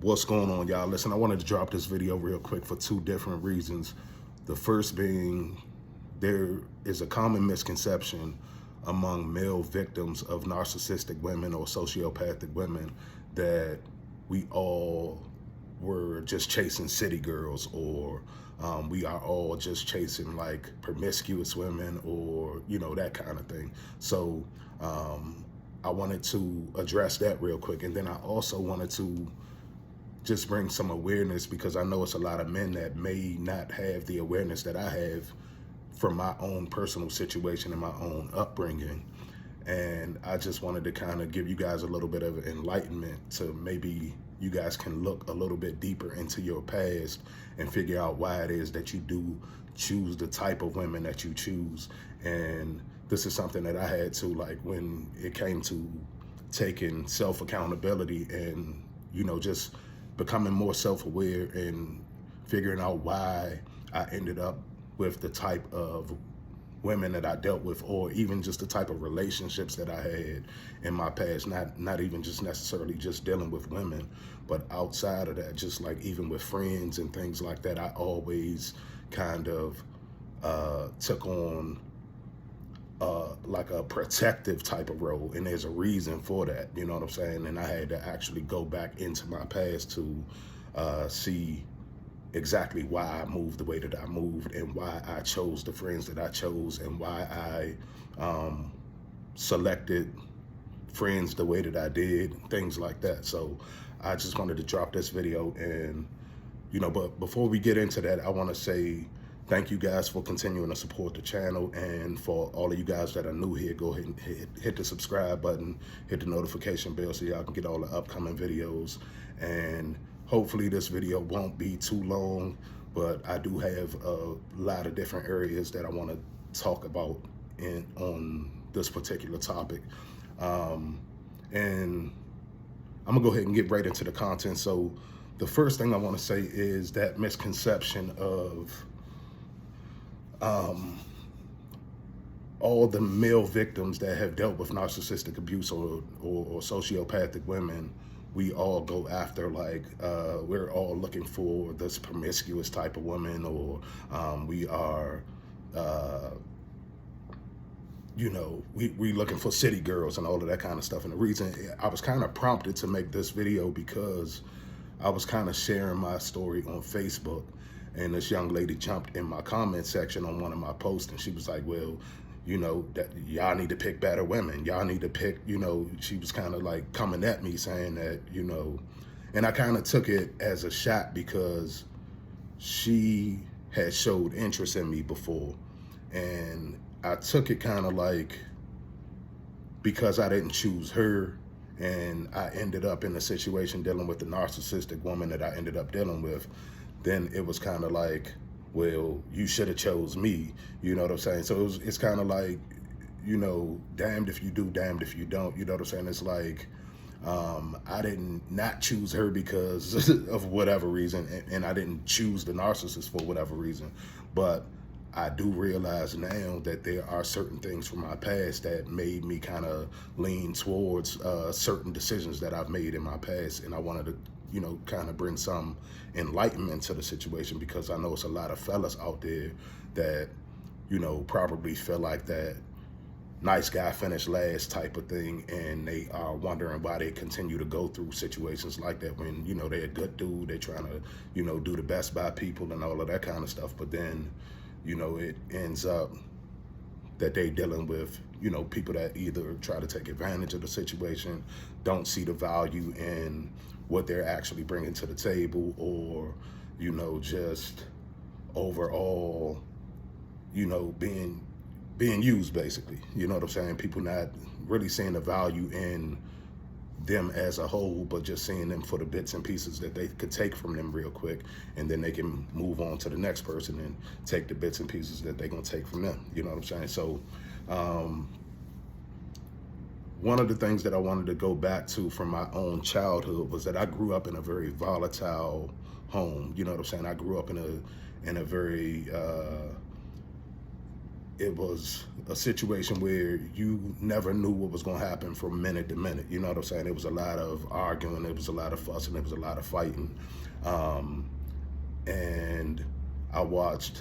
What's going on, y'all? Listen, I wanted to drop this video real quick for two different reasons. The first being, there is a common misconception among male victims of narcissistic women or sociopathic women that we all were just chasing city girls, or we are all just chasing like promiscuous women, or that kind of thing. So I wanted to address that real quick, and then I also wanted to just bring some awareness, because I know it's a lot of men that may not have the awareness that I have from my own personal situation and my own upbringing. And I just wanted to kind of give you guys a little bit of enlightenment, to maybe you guys can look a little bit deeper into your past and figure out why it is that you do choose the type of women that you choose. And this is something that I had to, like, when it came to taking self-accountability and, just becoming more self-aware and figuring out why I ended up with the type of women that I dealt with, or even just the type of relationships that I had in my past, not even just necessarily just dealing with women, but outside of that, just like even with friends and things like that, I always kind of took on like a protective type of role, and there's a reason for that, you know what I'm saying? And I had to actually go back into my past to see exactly why I moved the way that I moved, and why I chose the friends that I chose, and why I selected friends the way that I did, things like that. So I just wanted to drop this video, and but before we get into that, I want to say thank you guys for continuing to support the channel, and for all of you guys that are new here, go ahead and hit the subscribe button, hit the notification bell so y'all can get all the upcoming videos. And hopefully this video won't be too long, but I do have a lot of different areas that I want to talk about on this particular topic. And I'm gonna go ahead and get right into the content. So the first thing I want to say is that misconception of all the male victims that have dealt with narcissistic abuse or sociopathic women, we all go after, like, we're all looking for this promiscuous type of woman, or we are, we looking for city girls and all of that kind of stuff. And the reason I was kind of prompted to make this video, because I was kind of sharing my story on Facebook, and this young lady jumped in my comment section on one of my posts, and she was like, well, that y'all need to pick better women. Y'all need to pick, she was kind of like coming at me saying that, and I kind of took it as a shot, because she had showed interest in me before. And I took it kind of like, because I didn't choose her, and I ended up in a situation dealing with the narcissistic woman that I ended up dealing with, then it was kind of like, well, you should have chose me, you know what I'm saying? So it's kind of like, damned if you do, damned if you don't, you know what I'm saying? It's like, I didn't not choose her because of whatever reason, and I didn't choose the narcissist for whatever reason. But I do realize now that there are certain things from my past that made me kind of lean towards certain decisions that I've made in my past, and I wanted to kind of bring some enlightenment to the situation, because I know it's a lot of fellas out there that, probably feel like that nice guy finished last type of thing, and they are wondering why they continue to go through situations like that when, they're a good dude, they're trying to, do the best by people and all of that kind of stuff. But then, it ends up that they dealing with, people that either try to take advantage of the situation, don't see the value in what they're actually bringing to the table, or, just overall, being used, basically. You know what I'm saying? People not really seeing the value in them as a whole, but just seeing them for the bits and pieces that they could take from them real quick, and then they can move on to the next person and take the bits and pieces that they're gonna take from them. You know what I'm saying? So one of the things that I wanted to go back to from my own childhood was that I grew up in a very volatile home. You know what I'm saying? I grew up in a very it was a situation where you never knew what was going to happen from minute to minute. You know what I'm saying? It was a lot of arguing, it was a lot of fussing, it was a lot of fighting. And I was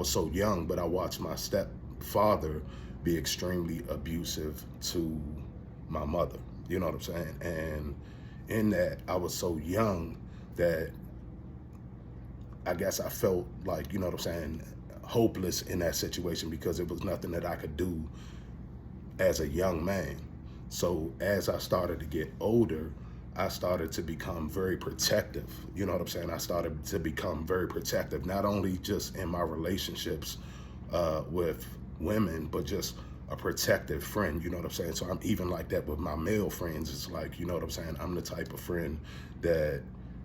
so young, but I watched my stepfather be extremely abusive to my mother. You know what I'm saying? And in that, I was so young that I guess I felt like, you know what I'm saying, hopeless in that situation because it was nothing that I could do as a young man. So as I started to get older, I started to become very protective. You know what I'm saying? I started to become very protective, not only just in my relationships with women, but just a protective friend. You know what I'm saying? So I'm even like that with my male friends. It's like, you know what I'm saying? I'm the type of friend that,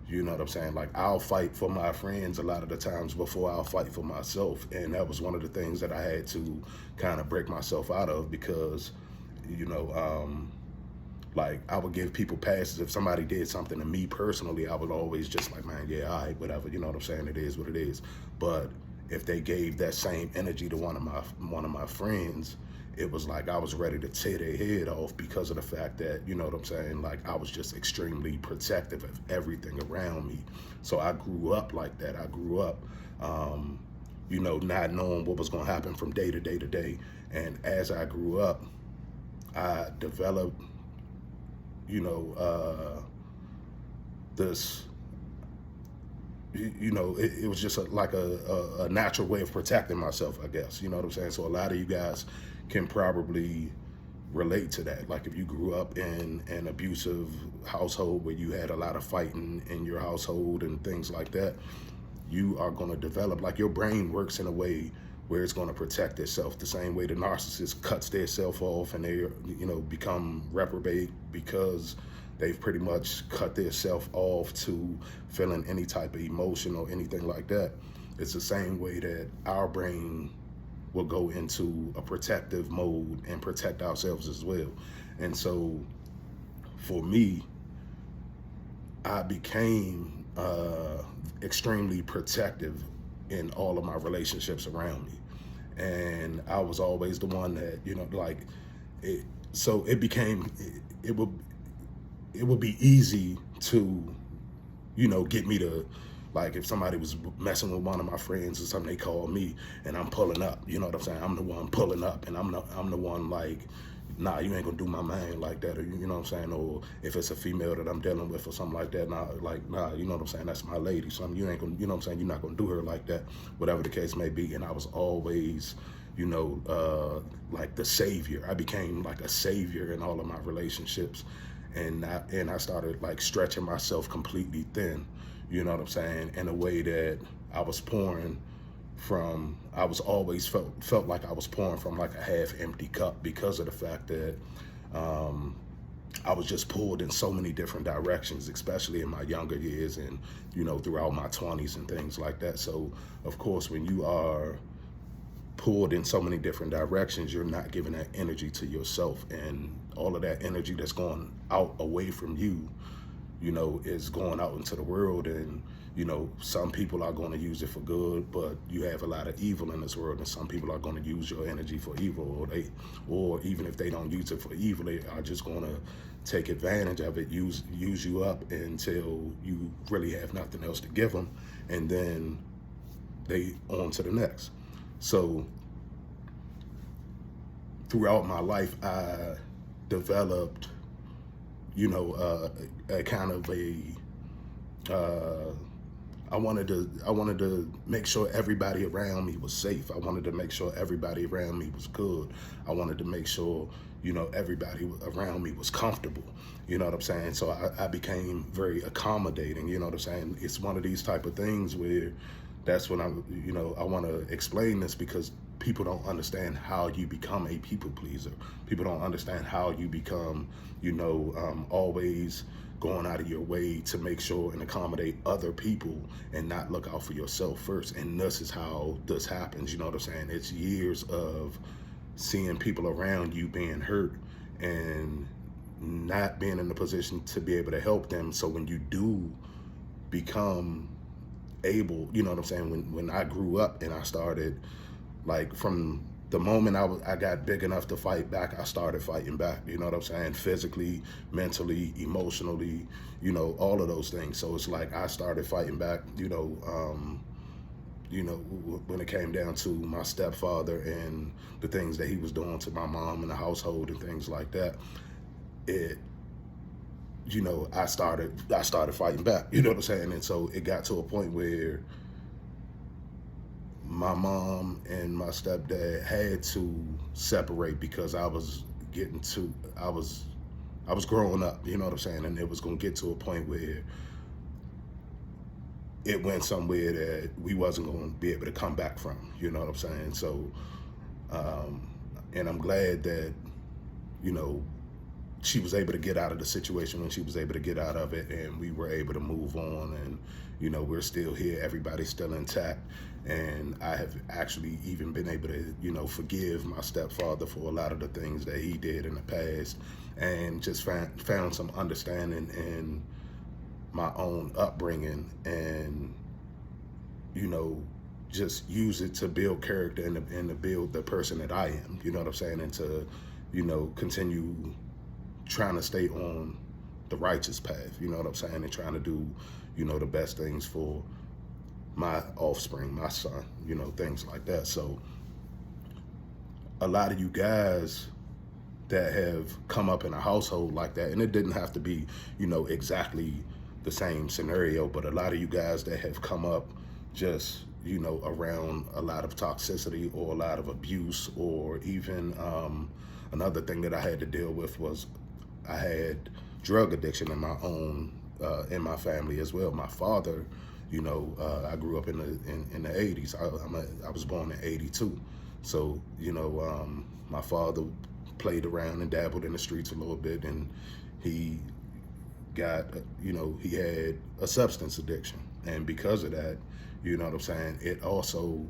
you know what I'm saying? Like, I'll fight for my friends a lot of the times before I'll fight for myself. And that was one of the things that I had to kind of break myself out of because, you know, like, I would give people passes. If somebody did something to me personally, I would always just like, man, yeah, all right, whatever. You know what I'm saying? It is what it is. But if they gave that same energy to one of my friends, it was like I was ready to tear their head off because of the fact that, you know what I'm saying, like I was just extremely protective of everything around me. So I grew up like that. I grew up, you know, not knowing what was going to happen from day to day to day. And as I grew up, I developed, you know, this, you know, it was just like a natural way of protecting myself, I guess. You know what I'm saying? So a lot of you guys can probably relate to that. Like, if you grew up in an abusive household where you had a lot of fighting in your household and things like that, you are going to develop, like, your brain works in a way where it's going to protect itself the same way the narcissist cuts their self off and they, you know, become reprobate because they've pretty much cut their self off to feeling any type of emotion or anything like that. It's the same way that our brain will go into a protective mode and protect ourselves as well. And so for me, I became extremely protective in all of my relationships around me. And I was always the one that, you know, like, so it became, it would be easy to, you know, get me to, like, if somebody was messing with one of my friends or something, they call me and I'm pulling up. You know what I'm saying? I'm the one pulling up, and I'm the one like, nah, you ain't gonna do my man like that, or you know what I'm saying? Or if it's a female that I'm dealing with or something like that, nah, you know what I'm saying? That's my lady. So you ain't gonna, you know what I'm saying? You're not gonna do her like that, whatever the case may be. And I was always, you know, like the savior. I became like a savior in all of my relationships. And I started like stretching myself completely thin, you know what I'm saying, in a way that I was pouring from, I was always felt like I was pouring from like a half empty cup because of the fact that I was just pulled in so many different directions, especially in my younger years and, you know, throughout my 20s and things like that. So of course, when you are pulled in so many different directions, you're not giving that energy to yourself, and all of that energy that's going out away from you, you know, is going out into the world. And, you know, some people are going to use it for good, but you have a lot of evil in this world, and some people are going to use your energy for evil, or even if they don't use it for evil, they are just going to take advantage of it, use you up until you really have nothing else to give them, and then they on to the next. So throughout my life, I developed, you know, a kind of I wanted to make sure everybody around me was safe. I wanted to make sure everybody around me was good. I wanted to make sure, you know, everybody around me was comfortable. You know what I'm saying? So I became very accommodating. You know what I'm saying? It's one of these type of things where that's when you know, I want to explain this because people don't understand how you become a people pleaser. People don't understand how you become, you know, always going out of your way to make sure and accommodate other people and not look out for yourself first. And this is how this happens. You know what I'm saying? It's years of seeing people around you being hurt and not being in a position to be able to help them. So when you do become able, you know what I'm saying, when I grew up and I started, like, from the moment I got big enough to fight back, I started fighting back. You know what I'm saying? Physically, mentally, emotionally, you know, all of those things. So it's like I started fighting back, you know, when it came down to my stepfather and the things that he was doing to my mom in the household and things like that. It, you know, I started fighting back. You know what I'm saying? And so it got to a point where my mom and my stepdad had to separate because I was growing up, you know what I'm saying? And it was going to get to a point where it went somewhere that we wasn't going to be able to come back from, you know what I'm saying? So, and I'm glad that, you know, she was able to get out of the situation when she was able to get out of it, and we were able to move on, and, you know, we're still here, everybody's still intact. And I have actually even been able to, you know, forgive my stepfather for a lot of the things that he did in the past, and just found some understanding in my own upbringing, and, you know, just use it to build character and to build the person that I am, you know what I'm saying? And to, you know, continue trying to stay on the righteous path, you know what I'm saying? And trying to do, you know, the best things for my offspring, my son, you know, things like that. So a lot of you guys that have come up in a household like that, and it didn't have to be, you know, exactly the same scenario, but a lot of you guys that have come up just, you know, around a lot of toxicity or a lot of abuse, or even another thing that I had to deal with was I had drug addiction in my own, in my family as well. My father, you know, I grew up in the 80s. I was born in 82. So, you know, my father played around and dabbled in the streets a little bit, and he got, you know, he had a substance addiction. And because of that, you know what I'm saying, it also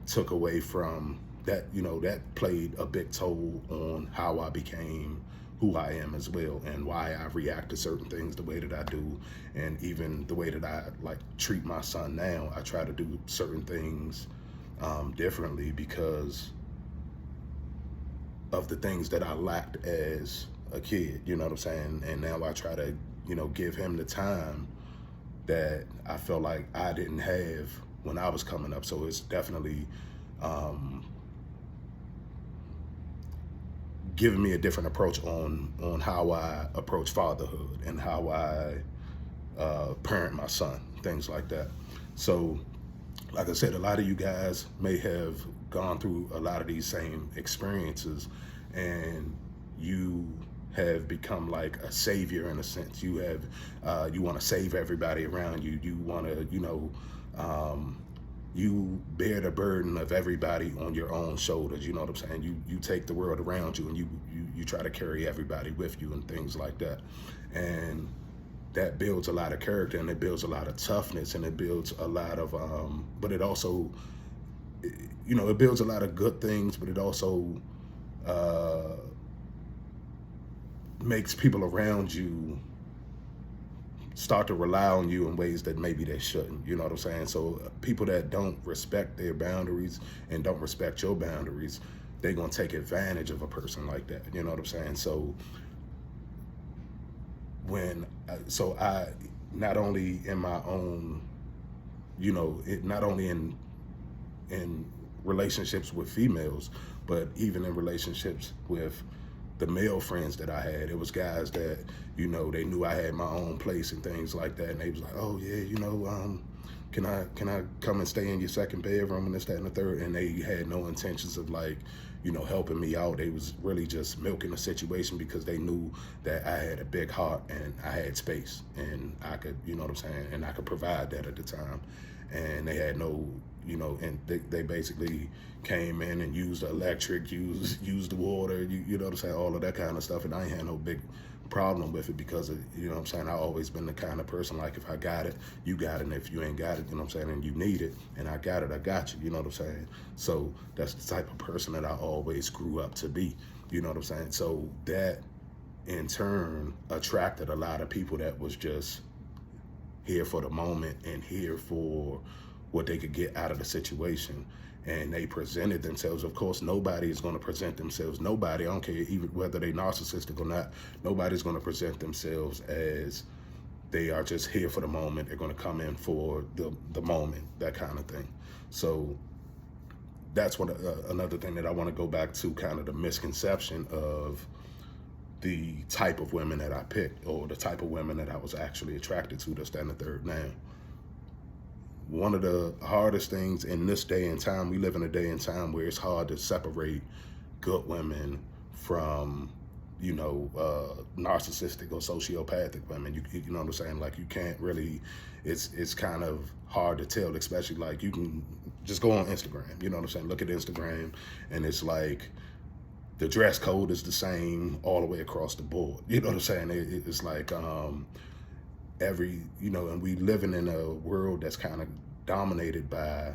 took away from that, you know, that played a big toll on how I became who I am as well, and why I react to certain things the way that I do, and even the way that I like treat my son now. I try to do certain things differently because of the things that I lacked as a kid, you know what I'm saying? And now I try to, you know, give him the time that I felt like I didn't have when I was coming up. So it's definitely giving me a different approach on how I approach fatherhood and how I parent my son, things like that. So, like I said, a lot of you guys may have gone through a lot of these same experiences, and you have become like a savior in a sense. You have, you want to save everybody around you. You want to, you know, you bear the burden of everybody on your own shoulders. You know what I'm saying? You take the world around you, and you try to carry everybody with you and things like that. And that builds a lot of character, and it builds a lot of toughness, and it builds a lot of, but it also, you know, it builds a lot of good things, but it also makes people around you start to rely on you in ways that maybe they shouldn't, you know what I'm saying? So people that don't respect their boundaries and don't respect your boundaries, they're gonna take advantage of a person like that, you know what I'm saying? So I not only in my own, you know, not only in relationships with females, but even in relationships with the male friends that I had, it was guys that, you know, they knew I had my own place and things like that, and they was like, oh yeah, you know, can I come and stay in your second bedroom and this, that, and the third? And they had no intentions of, like, you know, helping me out. They was really just milking the situation because they knew that I had a big heart and I had space, and I could, you know what I'm saying, and I could provide that at the time. And they had no, you know, and they basically came in and used the electric, used the water, you know what I'm saying, all of that kind of stuff. And I ain't had no big problem with it because of, you know what I'm saying, I've always been the kind of person, like, if I got it, you got it, and if you ain't got it, you know what I'm saying, and you need it, and I got it, I got you, you know what I'm saying? So that's the type of person that I always grew up to be, you know what I'm saying? So that in turn attracted a lot of people that was just here for the moment and here for what they could get out of the situation. and they presented themselves. Of course, nobody is going to present themselves. Nobody, I don't care even whether they narcissistic or not, nobody's going to present themselves as they are just here for the moment. They're going to come in for the moment, that kind of thing. So that's what another thing that I want to go back to, kind of the misconception of the type of women that I picked, or the type of women that I was actually attracted to, this, that, and the third. Now, one of the hardest things in this day and time, we live in a day and time where it's hard to separate good women from, you know, narcissistic or sociopathic women. You know what I'm saying? Like, you can't really, it's kind of hard to tell, especially like, you can just go on Instagram, you know what I'm saying? Look at Instagram, and it's like, the dress code is the same all the way across the board. You know what I'm saying? It's like, you know, and we living in a world that's kind of dominated by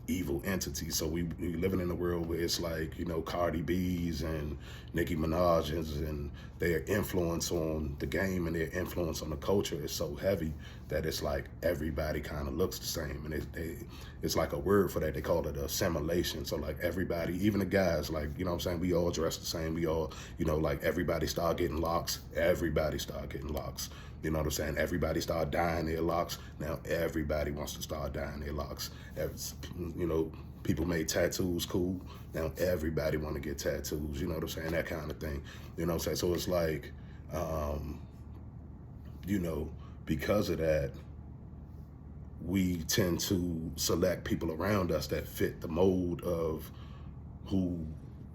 evil entities. So we living in a world where it's like, you know, Cardi B's and Nicki Minaj's, and their influence on the game and their influence on the culture is so heavy that it's like everybody kind of looks the same. And it's like a word for that. They call it assimilation. So like everybody, even the guys, like, you know what I'm saying, we all dress the same. We all, you know, like everybody start getting locks. Everybody start getting locks. You know what I'm saying? Everybody start dyeing their locks. Now everybody wants to start dyeing their locks. You know, people made tattoos cool. Now everybody want to get tattoos. You know what I'm saying? That kind of thing. You know what I'm saying? So it's like, you know, because of that, we tend to select people around us that fit the mold of who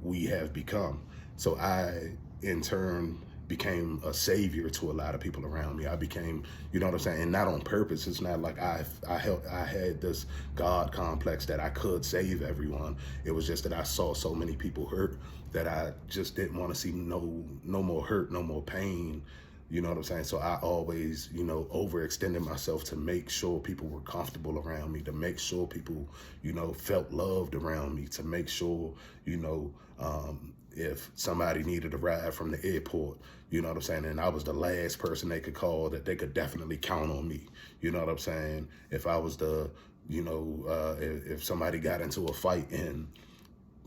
we have become. So I, in turn, became a savior to a lot of people around me. I became, you know what I'm saying, and not on purpose. It's not like I had this God complex that I could save everyone. It was just that I saw so many people hurt that I just didn't want to see no more hurt, no more pain. You know what I'm saying? So I always, you know, overextended myself to make sure people were comfortable around me, to make sure people, you know, felt loved around me, to make sure, you know, if somebody needed a ride from the airport, you know what I'm saying, and I was the last person they could call, that they could definitely count on me. You know what I'm saying? If I was the, you know, if somebody got into a fight and,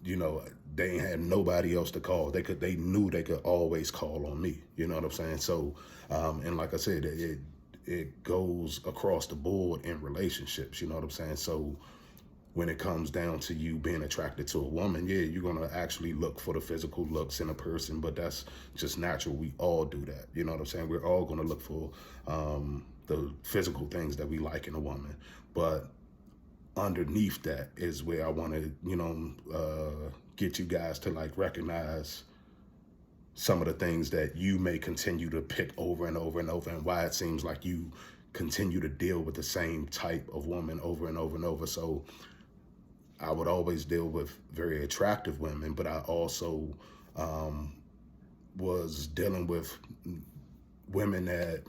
you know, they ain't had nobody else to call, they knew they could always call on me. You know what I'm saying? So, and like I said, it goes across the board in relationships. You know what I'm saying? So when it comes down to you being attracted to a woman, yeah, you're gonna actually look for the physical looks in a person, but that's just natural. We all do that. You know what I'm saying? We're all gonna look for the physical things that we like in a woman. But underneath that is where I wanna, you know, get you guys to like recognize some of the things that you may continue to pick over and over and over, and why it seems like you continue to deal with the same type of woman over and over and over. So I would always deal with very attractive women, but I also was dealing with women that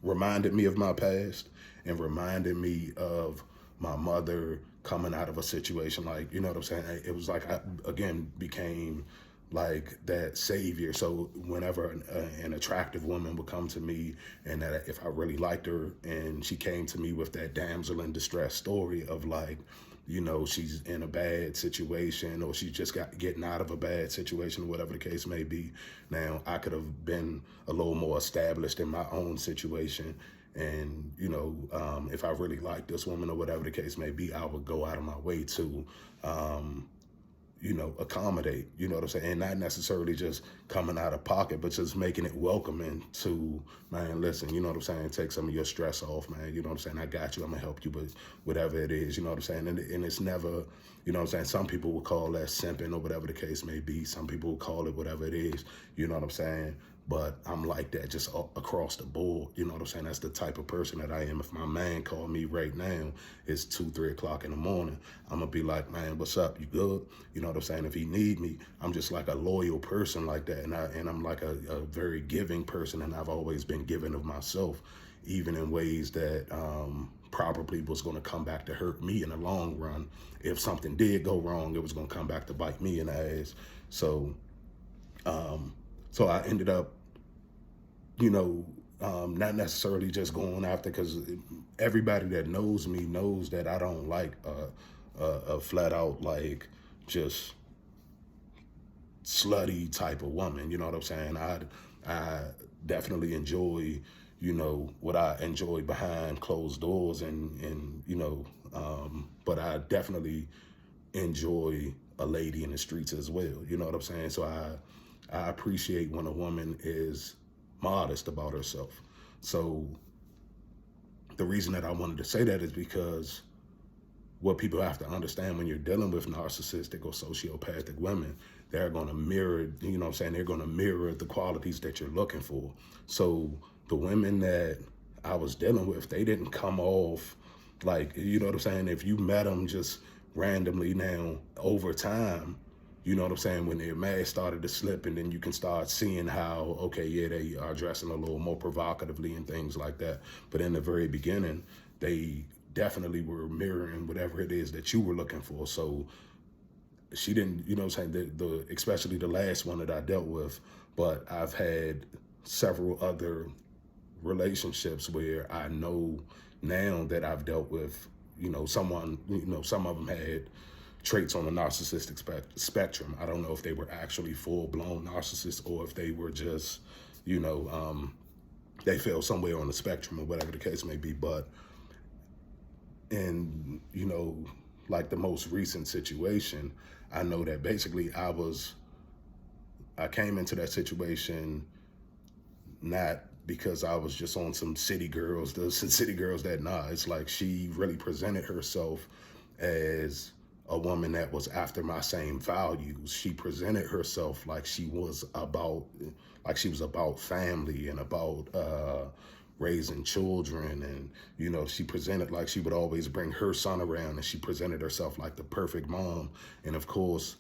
reminded me of my past and reminded me of my mother coming out of a situation like, you know what I'm saying? It was like I, again, became like that savior. So whenever an attractive woman would come to me, and that if I really liked her, and she came to me with that damsel in distress story of like, you know, she's in a bad situation, or she just getting out of a bad situation, whatever the case may be. Now, I could have been a little more established in my own situation. And, you know, if I really like this woman or whatever the case may be, I would go out of my way to, you know, accommodate, you know what I'm saying? And not necessarily just coming out of pocket, but just making it welcoming to, man, listen, you know what I'm saying? Take some of your stress off, man. You know what I'm saying? I got you. I'm gonna help you with whatever it is, you know what I'm saying? And it's never, you know what I'm saying? Some people will call that simping or whatever the case may be. Some people will call it whatever it is, you know what I'm saying? But I'm like that just across the board. You know what I'm saying? That's the type of person that I am. If my man called me right now, it's 2, 3 o'clock in the morning, I'm gonna be like, man, what's up? You good? You know what I'm saying? If he need me, I'm just like a loyal person like that. And I'm like a very giving person, and I've always been giving of myself, even in ways that probably was gonna come back to hurt me in the long run. If something did go wrong, it was gonna come back to bite me in the ass. So, so I ended up, you know, not necessarily just going after, because everybody that knows me knows that I don't like a flat out like just slutty type of woman. You know what I'm saying? I definitely enjoy, what I enjoy behind closed doors, and but I definitely enjoy a lady in the streets as well. You know what I'm saying? So I appreciate when a woman is modest about herself. So the reason that I wanted to say that is because what people have to understand when you're dealing with narcissistic or sociopathic women, they're going to mirror, they're going to mirror the qualities that you're looking for. So the women that I was dealing with, they didn't come off like, if you met them just randomly now over time, when their mask started to slip, and then you can start seeing how, okay, yeah, they are dressing a little more provocatively and things like that. But in the very beginning, they definitely were mirroring whatever it is that you were looking for. So she didn't, especially the last one that I dealt with, but I've had several other relationships where I know now that I've dealt with, someone, some of them had traits on the narcissistic spectrum. I don't know if they were actually full-blown narcissists or if they were just, they fell somewhere on the spectrum or whatever the case may be. But in, like the most recent situation, I know that basically I came into that situation not because I was just on some city girls, it's like she really presented herself as a woman that was after my same values. She presented herself like she was about family and about raising children. And, she presented like she would always bring her son around, and she presented herself like the perfect mom. And of course,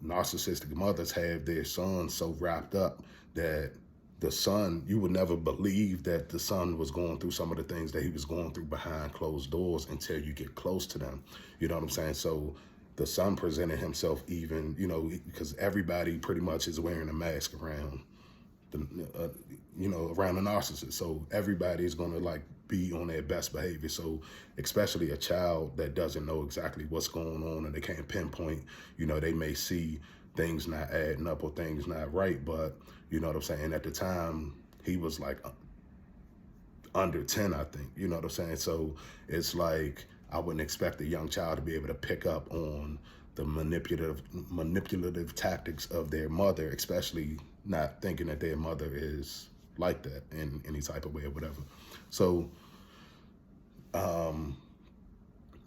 narcissistic mothers have their sons so wrapped up that the son, you would never believe that the son was going through some of the things that he was going through behind closed doors until you get close to them. You know what I'm saying? So the son presented himself even, because everybody pretty much is wearing a mask around around a narcissist. So everybody is going to like be on their best behavior. So especially a child that doesn't know exactly what's going on and they can't pinpoint, they may see things not adding up or things not right. But you know what I'm saying? At the time, he was like under 10, I think. You know what I'm saying? So it's like I wouldn't expect a young child to be able to pick up on the manipulative tactics of their mother, especially not thinking that their mother is like that in any type of way or whatever. So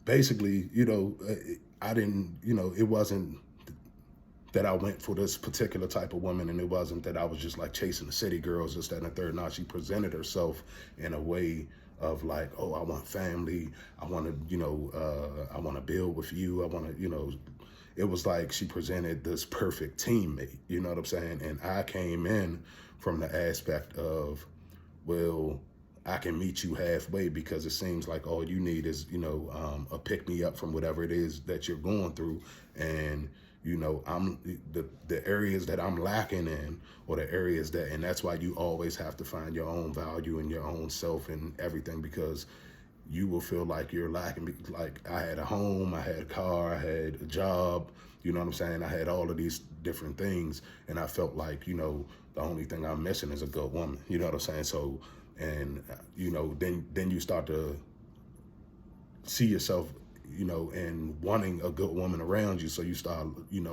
basically, I didn't, it wasn't that I went for this particular type of woman, and it wasn't that I was just like chasing the city girls, this, that, and the third. Now she presented herself in a way of like, oh, I want family. I want to, I want to build with you. I want to, it was like she presented this perfect teammate, you know what I'm saying? And I came in from the aspect of, well, I can meet you halfway, because it seems like all you need is, a pick me up from whatever it is that you're going through. And, I'm the areas that I'm lacking in, or the areas that, and that's why you always have to find your own value and your own self and everything, because you will feel like you're lacking. Like I had a home, I had a car, I had a job, you know what I'm saying? I had all of these different things, and I felt like, the only thing I'm missing is a good woman, you know what I'm saying? So, and, then you start to see yourself, and wanting a good woman around you. So you start,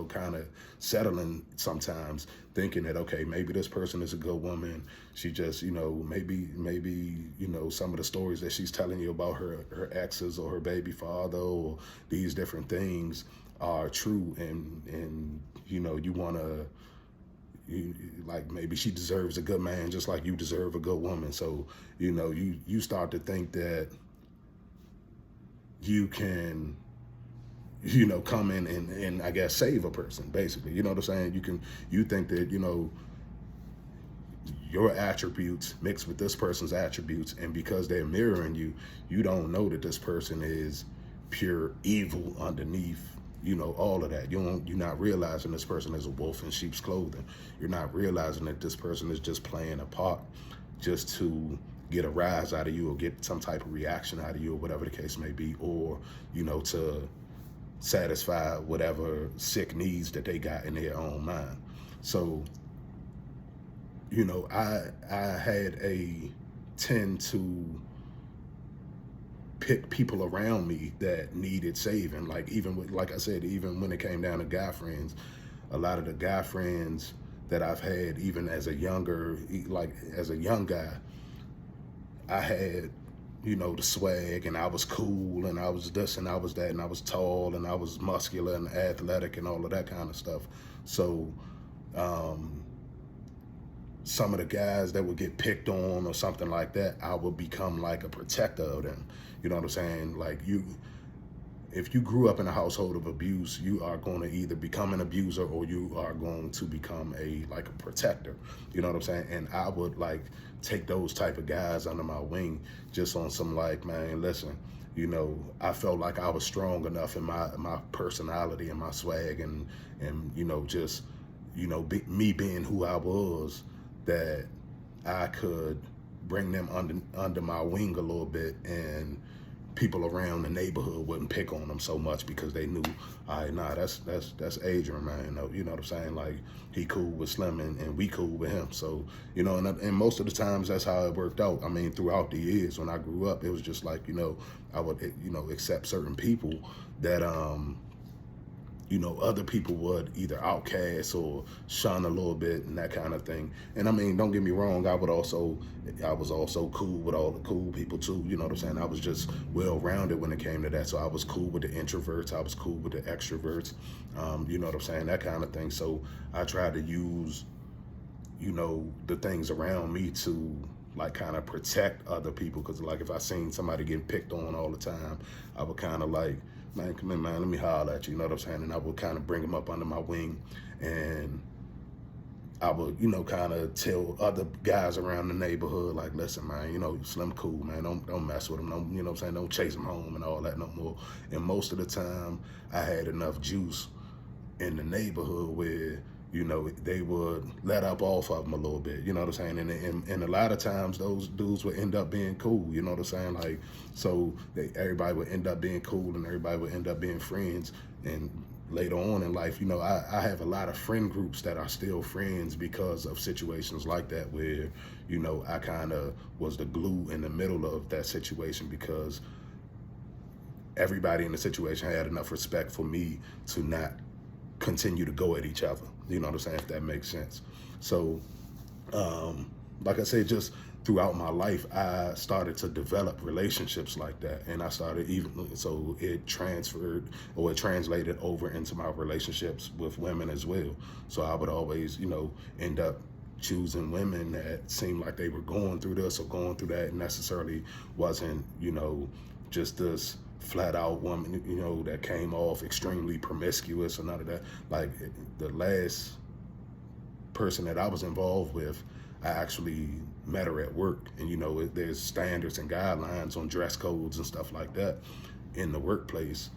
kind of settling sometimes, thinking that, okay, maybe this person is a good woman. She just, maybe, some of the stories that she's telling you about her exes or her baby father or these different things are true. And you want to, like, maybe she deserves a good man just like you deserve a good woman. So, you start to think that you can, come in and I guess save a person, basically. You know what I'm saying? You think that, your attributes mixed with this person's attributes, and because they're mirroring you, you don't know that this person is pure evil underneath, all of that. You're not realizing this person is a wolf in sheep's clothing. You're not realizing that this person is just playing a part just to get a rise out of you or get some type of reaction out of you or whatever the case may be, or, to satisfy whatever sick needs that they got in their own mind. So, you know, I had a tend to pick people around me that needed saving. Like even with, like I said, even when it came down to guy friends, a lot of the guy friends that I've had, even as a younger, like as a young guy, I had, you know, the swag, and I was cool, and I was this and I was that, and I was tall, and I was muscular and athletic and all of that kind of stuff. So some of the guys that would get picked on or something like that, I would become like a protector of them. You know what I'm saying? Like if you grew up in a household of abuse, you are going to either become an abuser or you are going to become a protector. You know what I'm saying? And I would like take those type of guys under my wing just on some like, man, listen, you know, I felt like I was strong enough in my personality and my swag and you know, just, you know, me being who I was, that I could bring them under my wing a little bit, and people around the neighborhood wouldn't pick on them so much because they knew, all right, nah, that's Adrian, man. You know what I'm saying? Like, he cool with Slim and we cool with him. So, you know, and most of the times that's how it worked out. I mean, throughout the years when I grew up, it was just like, you know, I would, you know, accept certain people that, you know, other people would either outcast or shun a little bit and that kind of thing. And I mean, don't get me wrong, I was also cool with all the cool people too. You know what I'm saying? I was just well-rounded when it came to that. So I was cool with the introverts, I was cool with the extroverts, you know what I'm saying? That kind of thing. So I tried to use, you know, the things around me to like kind of protect other people. Cause like if I seen somebody getting picked on all the time, I would kind of like, man, come in, man, let me holler at you, you know what I'm saying? And I would kind of bring them up under my wing, and I would, you know, kind of tell other guys around the neighborhood, like, listen, man, you know, Slim cool, man, don't mess with him, don't, you know what I'm saying, don't chase him home and all that no more. And most of the time, I had enough juice in the neighborhood where, you know, they would let up off of them a little bit, you know what I'm saying? And a lot of times those dudes would end up being cool, you know what I'm saying? Like, so everybody would end up being cool and everybody would end up being friends. And later on in life, you know, I have a lot of friend groups that are still friends because of situations like that where, you know, I kind of was the glue in the middle of that situation because everybody in the situation had enough respect for me to not continue to go at each other. You know what I'm saying? If that makes sense. So, like I said, just throughout my life, I started to develop relationships like that. And I started so it transferred or it translated over into my relationships with women as well. So I would always, you know, end up choosing women that seemed like they were going through this or going through that, and necessarily wasn't, you know, just this flat out woman, you know, that came off extremely promiscuous or none of that. Like the last person that I was involved with, I actually met her at work, and you know, there's standards and guidelines on dress codes and stuff like that in the workplace,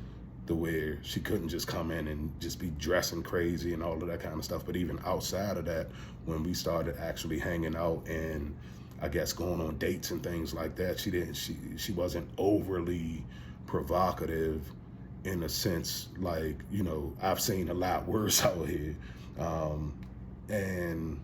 to where she couldn't just come in and just be dressing crazy and all of that kind of stuff. But even outside of that, when we started actually hanging out and I guess going on dates and things like that, she wasn't overly provocative in a sense. Like, you know, I've seen a lot worse out here, and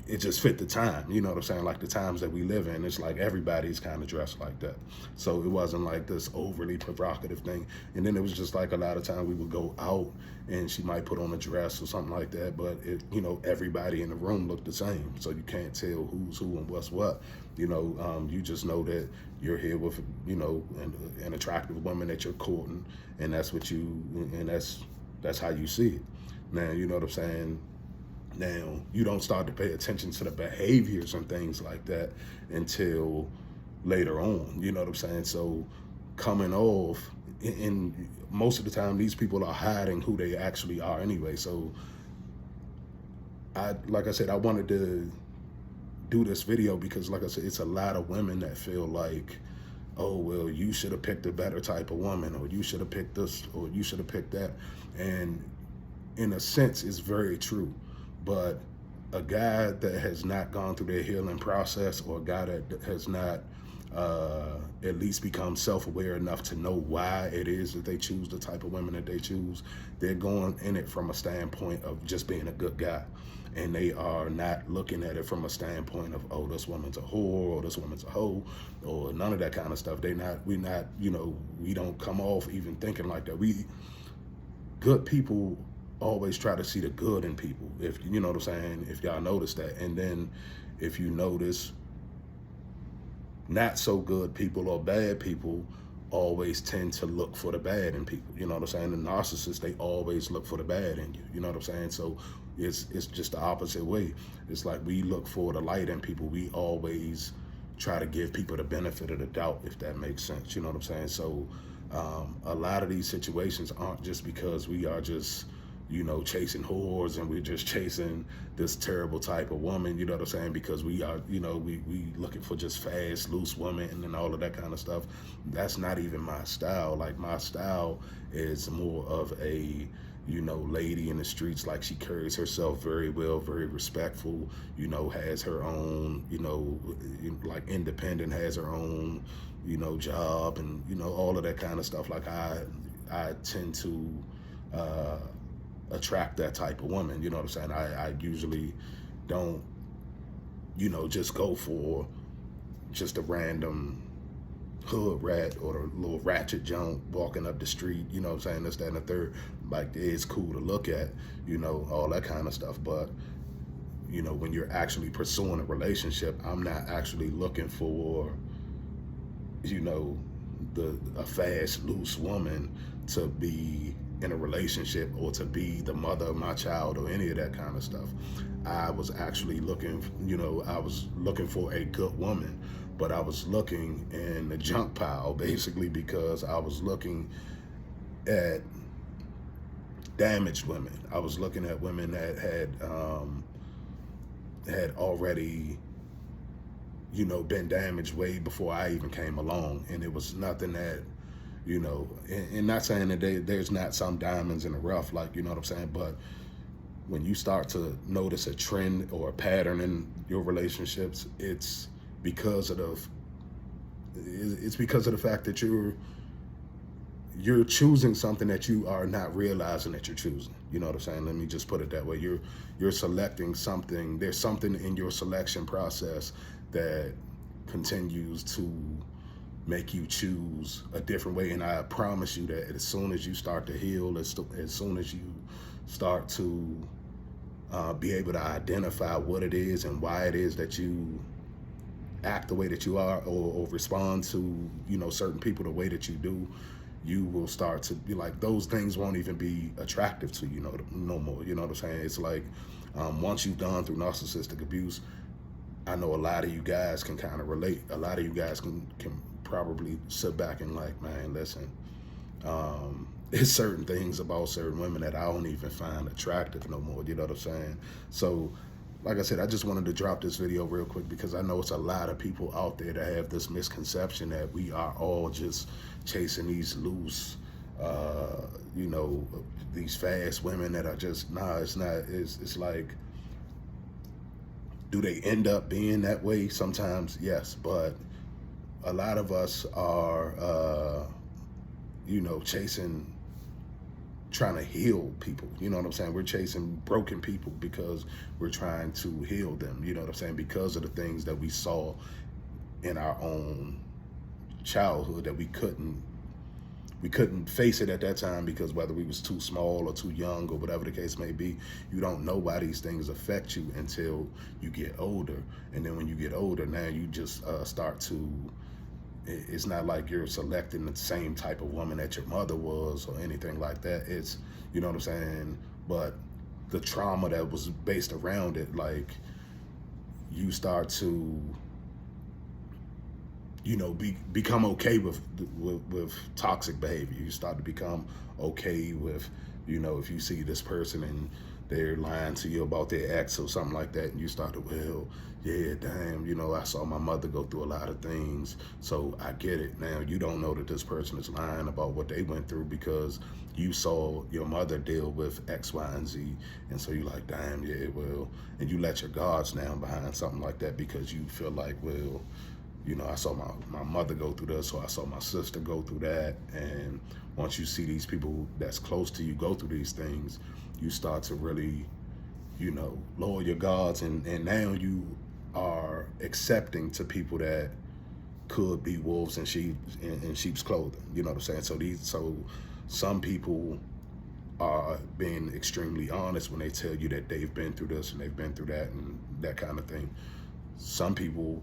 it just fit the time, you know what I'm saying? Like the times that we live in, it's like everybody's kind of dressed like that. So it wasn't like this overly provocative thing. And then it was just like a lot of times we would go out and she might put on a dress or something like that, but it, you know, everybody in the room looked the same. So you can't tell who's who and what's what. You know, you just know that you're here with, you know, an attractive woman that you're courting, and that's what that's how you see it. Now, you know what I'm saying? Now, you don't start to pay attention to the behaviors and things like that until later on, you know what I'm saying? So coming off, and most of the time, these people are hiding who they actually are anyway. So like I said, I wanted to do this video because, like I said, it's a lot of women that feel like, oh, well, you should have picked a better type of woman, or you should have picked this, or you should have picked that. And in a sense, it's very true. But a guy that has not gone through their healing process, or a guy that has not at least become self-aware enough to know why it is that they choose the type of women that they choose. They're going in it from a standpoint of just being a good guy. And they are not looking at it from a standpoint of, oh, this woman's a whore or this woman's a hoe or none of that kind of stuff. We don't come off even thinking like that. Good people always try to see the good in people, if you know what I'm saying, if y'all notice that. And then if you notice, not so good people or bad people always tend to look for the bad in people. You know what I'm saying? The narcissists, they always look for the bad in you. You know what I'm saying? So it's just the opposite way. It's like we look for the light in people. We always try to give people the benefit of the doubt, if that makes sense. You know what I'm saying? So a lot of these situations aren't just because we are just, chasing whores and we're just chasing this terrible type of woman, you know what I'm saying? Because we are, we looking for just fast, loose women and all of that kind of stuff. That's not even my style. Like, my style is more of a, lady in the streets. Like, she carries herself very well, very respectful, has her own, like independent, has her own, job and, all of that kind of stuff. Like, I tend to, attract that type of woman, you know what I'm saying? I usually don't, just go for just a random hood rat or a little ratchet junk walking up the street, you know what I'm saying, this, that, and the third. Like, it's cool to look at, all that kind of stuff. But, when you're actually pursuing a relationship, I'm not actually looking for, a fast, loose woman to be in a relationship or to be the mother of my child or any of that kind of stuff. I was actually looking, I was looking for a good woman, but I was looking in the junk pile basically because I was looking at damaged women. I was looking at women that had already, been damaged way before I even came along. And it was nothing that, and not saying that there's not some diamonds in the rough, like, you know what I'm saying? But when you start to notice a trend or a pattern in your relationships, it's because of the fact that you're choosing something that you are not realizing that you're choosing. You know what I'm saying? Let me just put it that way. You're selecting something. There's something in your selection process that continues to make you choose a different way. And I promise you that as soon as you start to heal, as soon as you start to be able to identify what it is and why it is that you act the way that you are, or respond to, certain people the way that you do, you will start to be like, those things won't even be attractive to you no more. You know what I'm saying? It's like, once you've gone through narcissistic abuse, I know a lot of you guys can kind of relate. A lot of you guys can probably sit back and like, man, listen, there's certain things about certain women that I don't even find attractive no more. You know what I'm saying? So, like I said, I just wanted to drop this video real quick because I know it's a lot of people out there that have this misconception that we are all just chasing these loose, these fast women that are just, nah, it's not. It's like, do they end up being that way? Sometimes, yes, but a lot of us are, chasing, trying to heal people. You know what I'm saying? We're chasing broken people because we're trying to heal them. You know what I'm saying? Because of the things that we saw in our own childhood that we couldn't face it at that time, because whether we was too small or too young or whatever the case may be, you don't know why these things affect you until you get older. And then when you get older, now you just start to, it's not like you're selecting the same type of woman that your mother was or anything like that. It's, you know what I'm saying? But the trauma that was based around it, like, you start to, become okay with toxic behavior. You start to become okay with, if you see this person and they're lying to you about their ex or something like that, and you start to, well, yeah, damn, I saw my mother go through a lot of things, so I get it. Now, you don't know that this person is lying about what they went through because you saw your mother deal with X, Y, and Z, and so you're like, damn, yeah, well, and you let your guards down behind something like that because you feel like, well, You know, I saw my mother go through this, so I saw my sister go through that. And once you see these people that's close to you go through these things, you start to really, you know, lower your guards, and now you are accepting to people that could be wolves in sheep's clothing. You know what I'm saying? So some people are being extremely honest when they tell you that they've been through this and they've been through that and that kind of thing. Some people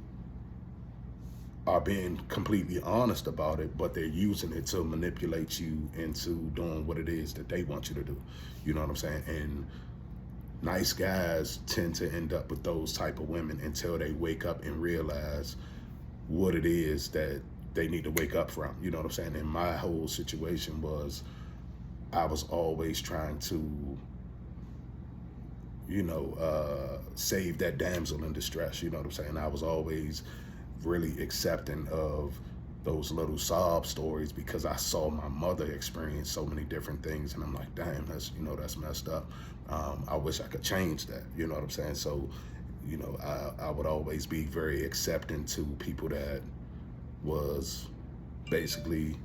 are being completely honest about it, but they're using it to manipulate you into doing what it is that they want you to do. You know what I'm saying? And nice guys tend to end up with those type of women until they wake up and realize what it is that they need to wake up from. You know what I'm saying? And my whole situation was, I was always trying to, you know, save that damsel in distress. You know what I'm saying? I was always really accepting of those little sob stories because I saw my mother experience so many different things, and I'm like, damn, that's, you know, that's messed up. I wish I could change that. You know what I'm saying? So, you know, I would always be very accepting to people that was basically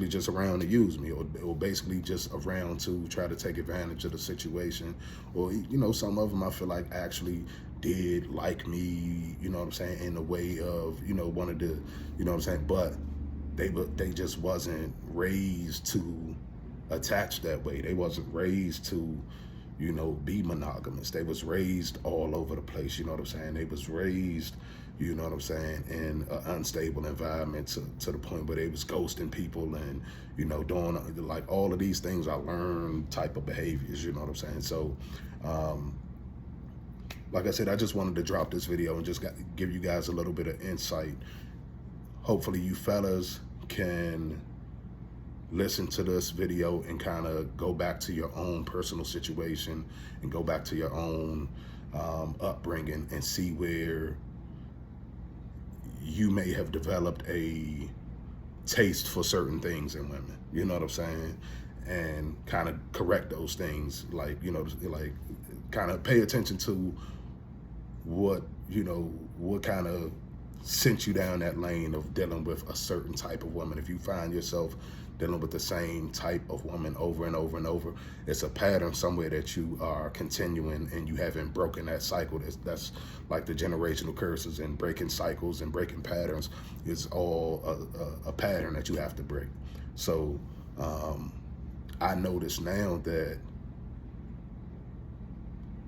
just around to use me, or basically just around to try to take advantage of the situation. Or, you know, some of them I feel like actually did like me, you know what I'm saying, in the way of, you know, wanted to, you know what I'm saying, but they just wasn't raised to attach that way. They wasn't raised to, you know, be monogamous. They was raised all over the place, you know what I'm saying? They was raised, you know what I'm saying, in an unstable environment to the point where they was ghosting people and, you know, doing like all of these things I learned type of behaviors, you know what I'm saying? So, like I said, I just wanted to drop this video and just give you guys a little bit of insight. Hopefully you fellas can listen to this video and kind of go back to your own personal situation and go back to your own upbringing and see where you may have developed a taste for certain things in women, you know what I'm saying? And kind of correct those things, like, you know, like kind of pay attention to what, you know, what kind of sent you down that lane of dealing with a certain type of woman. If you find yourself dealing with the same type of woman over and over and over, it's a pattern somewhere that you are continuing and you haven't broken that cycle. That's like the generational curses, and breaking cycles and breaking patterns is all a pattern that you have to break. So I notice now that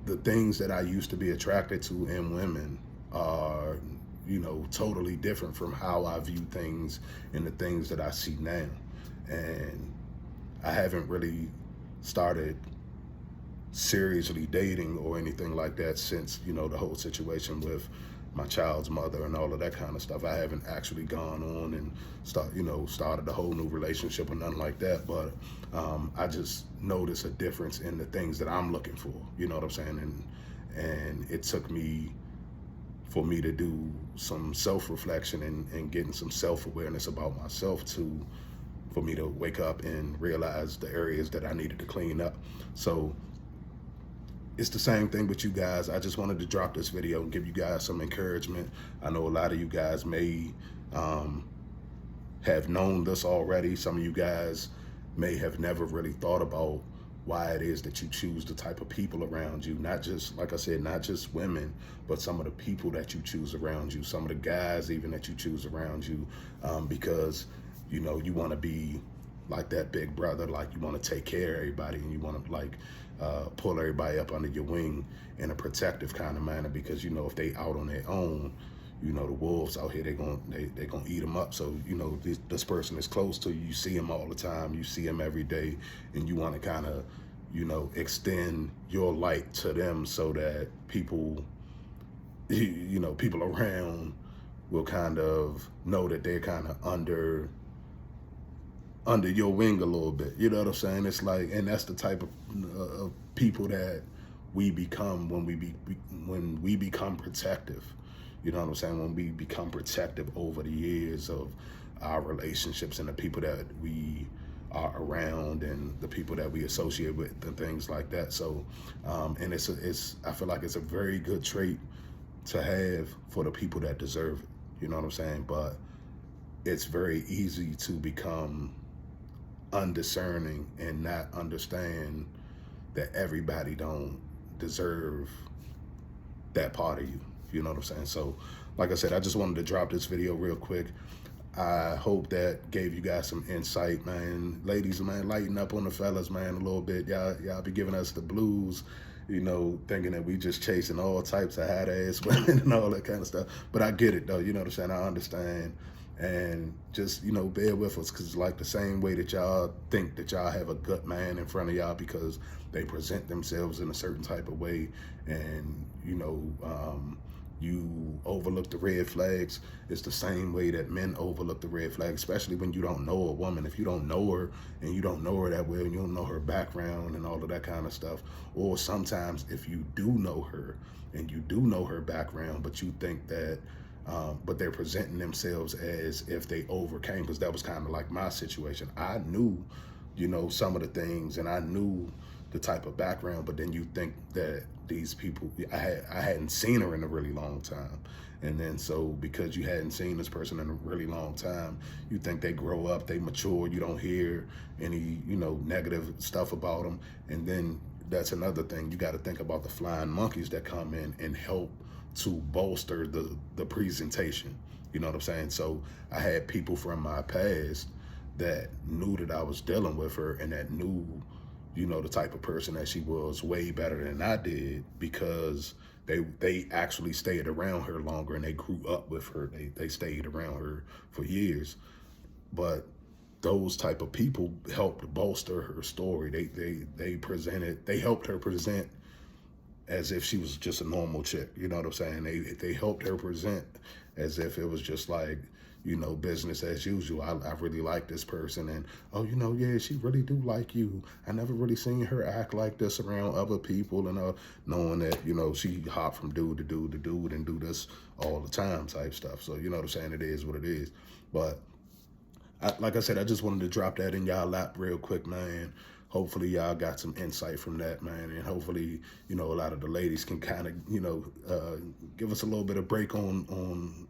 the things that I used to be attracted to in women are, you know, totally different from how I view things and the things that I see now. And I haven't really started seriously dating or anything like that since, you know, the whole situation with my child's mother and all of that kind of stuff. I haven't actually gone on and started a whole new relationship or nothing like that. But I just noticed a difference in the things that I'm looking for. You know what I'm saying? And it took me for me to do some self-reflection and getting some self-awareness about myself for me to wake up and realize the areas that I needed to clean up. So it's the same thing with you guys. I just wanted to drop this video and give you guys some encouragement. I know a lot of you guys may have known this already. Some of you guys may have never really thought about why it is that you choose the type of people around you. Not just, like I said, not just women, but some of the people that you choose around you, some of the guys even that you choose around you, because, you know, you want to be like that big brother, like you want to take care of everybody, and you want to like pull everybody up under your wing in a protective kind of manner, because, you know, if they out on their own, you know, the wolves out here, they're gonna eat them up. So, you know, this person is close to you. You see them all the time. You see them every day, and you want to kind of, you know, extend your light to them so that people, you know, people around will kind of know that they're kind of under your wing a little bit. You know what I'm saying? It's like, and that's the type of people that we become when we become protective. You know what I'm saying? When we become protective over the years of our relationships and the people that we are around and the people that we associate with and things like that. So, and I feel like it's a very good trait to have for the people that deserve it. you know what I'm saying? But it's very easy to become undiscerning and not understand that everybody don't deserve that part of you. You know what I'm saying? So, like I said, I just wanted to drop this video real quick. I hope that gave you guys some insight, man. Ladies, man, lighten up on the fellas, man, a little bit. Y'all be giving us the blues, you know, thinking that we just chasing all types of hot ass women and all that kind of stuff. But I get it, though. You know what I'm saying? I understand. And just, you know, bear with us, because like the same way that y'all think that y'all have a good man in front of y'all because they present themselves in a certain type of way, and, you know, you overlook the red flags. It's the same way that men overlook the red flags, especially when you don't know a woman. If you don't know her and you don't know her that well and you don't know her background and all of that kind of stuff, or sometimes if you do know her and you do know her background, but you think that but they're presenting themselves as if they overcame, because that was kind of like my situation. I knew, you know, some of the things, and I knew the type of background, but then you think that these people, I hadn't seen her in a really long time. And then so because you hadn't seen this person in a really long time, you think they grow up, they mature, you don't hear any, you know, negative stuff about them. And then that's another thing. You got to think about the flying monkeys that come in and help to bolster the presentation. You know what I'm saying? So I had people from my past that knew that I was dealing with her, and that knew, you know, the type of person that she was way better than I did, because they actually stayed around her longer and they grew up with her. They stayed around her for years. But those type of people helped bolster her story. They helped her present as if she was just a normal chick. You know what I'm saying? They helped her present as if it was just like, you know, business as usual. I really like this person, and, oh, you know, yeah, she really do like you. I never really seen her act like this around other people, and knowing that, you know, she hop from dude to dude to dude and do this all the time type stuff. So, you know what I'm saying? It is what it is. But like I said, I just wanted to drop that in y'all lap real quick, man. Hopefully y'all got some insight from that, man. And hopefully, you know, a lot of the ladies can kind of, you know, give us a little bit of break on,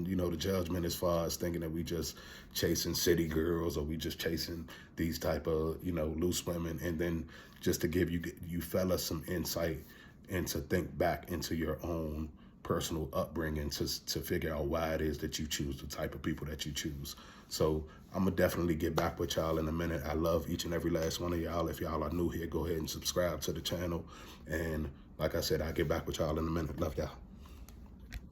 you know, the judgment, as far as thinking that we just chasing city girls, or we just chasing these type of, you know, loose women. And then just to give you fellas some insight and to think back into your own personal upbringing to figure out why it is that you choose the type of people that you choose. So I'm gonna definitely get back with y'all in a minute. I love each and every last one of y'all. If y'all are new here, go ahead and subscribe to the channel. And like I said, I'll get back with y'all in a minute. Love y'all.